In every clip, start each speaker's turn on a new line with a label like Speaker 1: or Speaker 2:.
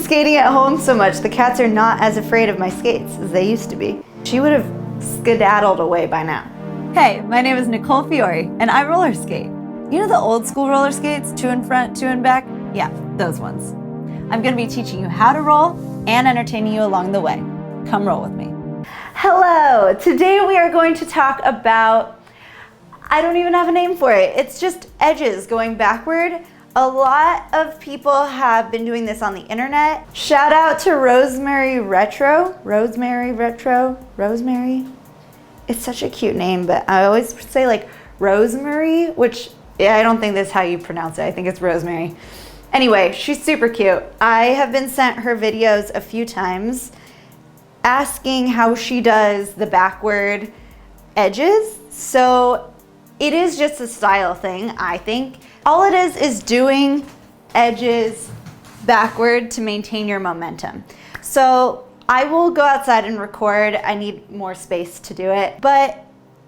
Speaker 1: skating at home so much, the cats are not as afraid of my skates as they used to be. She would have skedaddled away by now. Hey, my name is Nicole Fiore, and I roller skate. You know the old school roller skates, 2 in front, 2 in back? Yeah, those ones. I'm gonna be teaching you how to roll and entertaining you along the way. Come roll with me. Hello, today we are going to talk about, I don't even have a name for it. It's just edges going backward. A lot of people have been doing this on the internet. Shout out to Rosemary Retro. Rosemary. It's such a cute name, but I always say like Rosemary, which I don't think that's how you pronounce it. I think it's Rosemary. Anyway, she's super cute. I have been sent her videos a few times asking how she does the backward edges. So it is just a style thing, I think. All it is doing edges backward to maintain your momentum. So I will go outside and record. I need more space to do it. But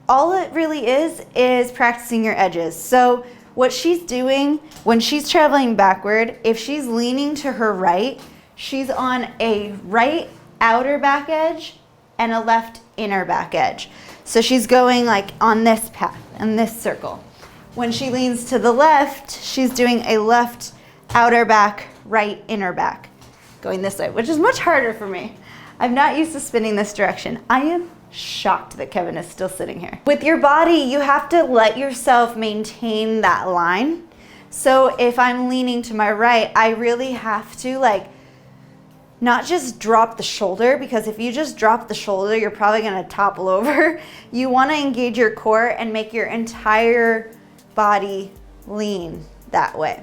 Speaker 1: all it really is practicing your edges. So what she's doing when she's traveling backward, if she's leaning to her right, she's on a right outer back edge and a left inner back edge. So she's going like on this path, in this circle. When she leans to the left, she's doing a left outer back, right inner back, going this way, which is much harder for me. I'm not used to spinning this direction. I am shocked that Kevin is still sitting here. With your body, you have to let yourself maintain that line. So if I'm leaning to my right, I really have to like not just drop the shoulder, because if you just drop the shoulder, you're probably gonna topple over. You wanna engage your core and make your entire body lean that way.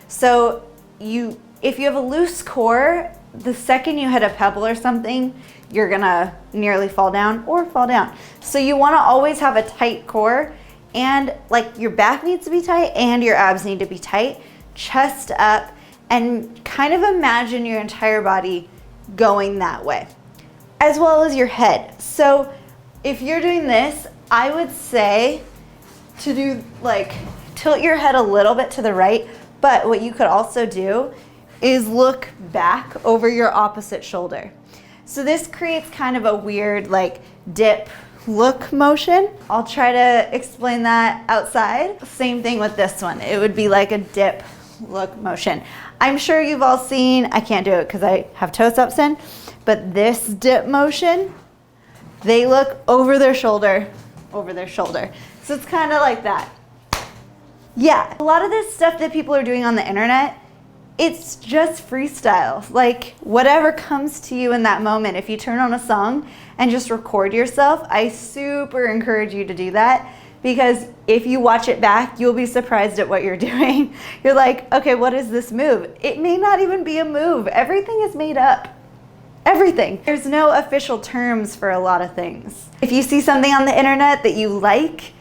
Speaker 1: So if you have a loose core, the second you hit a pebble or something, you're gonna nearly fall down or fall down. So you wanna always have a tight core, and like your back needs to be tight and your abs need to be tight, chest up, and kind of imagine your entire body going that way, as well as your head. So if you're doing this, I would say to do like tilt your head a little bit to the right, but what you could also do is look back over your opposite shoulder. So this creates kind of a weird like dip look motion. I'll try to explain that outside. Same thing with this one. It would be like a dip look motion. I'm sure you've all seen, I can't do it because I have toe steps in, but this dip motion, they look over their shoulder. So it's kind of like that. Yeah, a lot of this stuff that people are doing on the internet, it's just freestyle. Like whatever comes to you in that moment. If you turn on a song and just record yourself, I super encourage you to do that, because if you watch it back, you'll be surprised at what you're doing. You're like, okay, what is this move? It may not even be a move. Everything is made up. Everything. There's no official terms for a lot of things. If you see something on the internet that you like,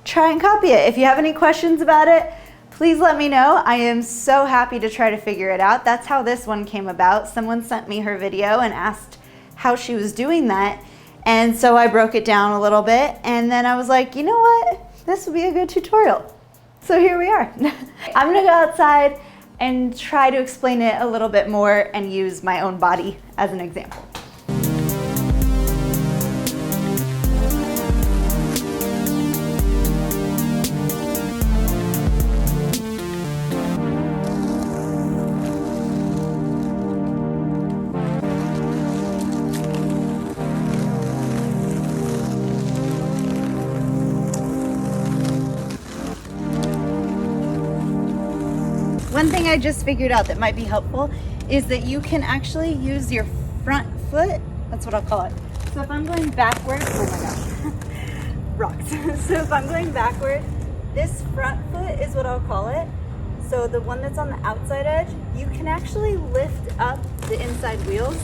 Speaker 1: try and copy it. If you have any questions about it, please let me know. I am so happy to try to figure it out. That's how this one came about. Someone sent me her video and asked how she was doing that. And so I broke it down a little bit, and then I was like, you know what? This would be a good tutorial. So here we are. I'm gonna go outside and try to explain it a little bit more and use my own body as an example. One thing I just figured out that might be helpful is that you can actually use your front foot, that's what I'll call it. So if I'm going backward, oh my gosh, rocks. So if I'm going backward, this front foot is what I'll call it. So the one that's on the outside edge, you can actually lift up the inside wheels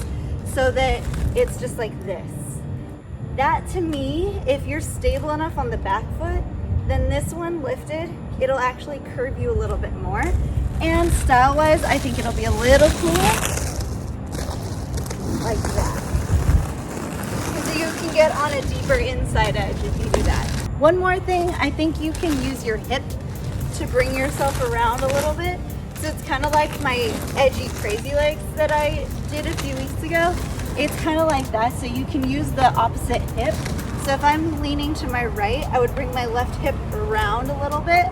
Speaker 1: so that it's just like this. That to me, if you're stable enough on the back foot, then this one lifted, it'll actually curve you a little bit more. And style-wise, I think it'll be a little cooler, like that. So you can get on a deeper inside edge if you do that. One more thing, I think you can use your hip to bring yourself around a little bit. So it's kind of like my edgy crazy legs that I did a few weeks ago. It's kind of like that, so you can use the opposite hip. So if I'm leaning to my right, I would bring my left hip around a little bit,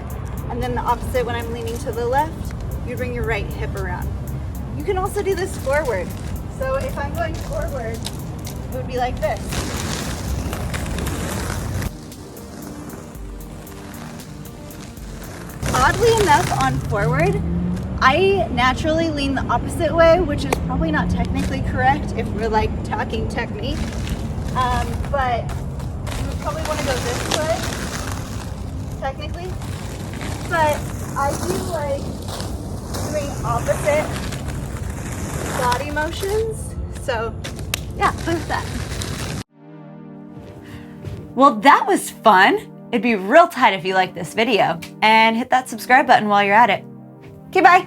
Speaker 1: and then the opposite when I'm leaning to the left, you bring your right hip around. You can also do this forward. So if I'm going forward, it would be like this. Oddly enough, on forward, I naturally lean the opposite way, which is probably not technically correct if we're like talking technique. But you would probably want to go this way, technically. But I do like doing opposite body motions. So yeah, play with that. Well, that was fun. It'd be real tight if you liked this video, and hit that subscribe button while you're at it. Okay, bye.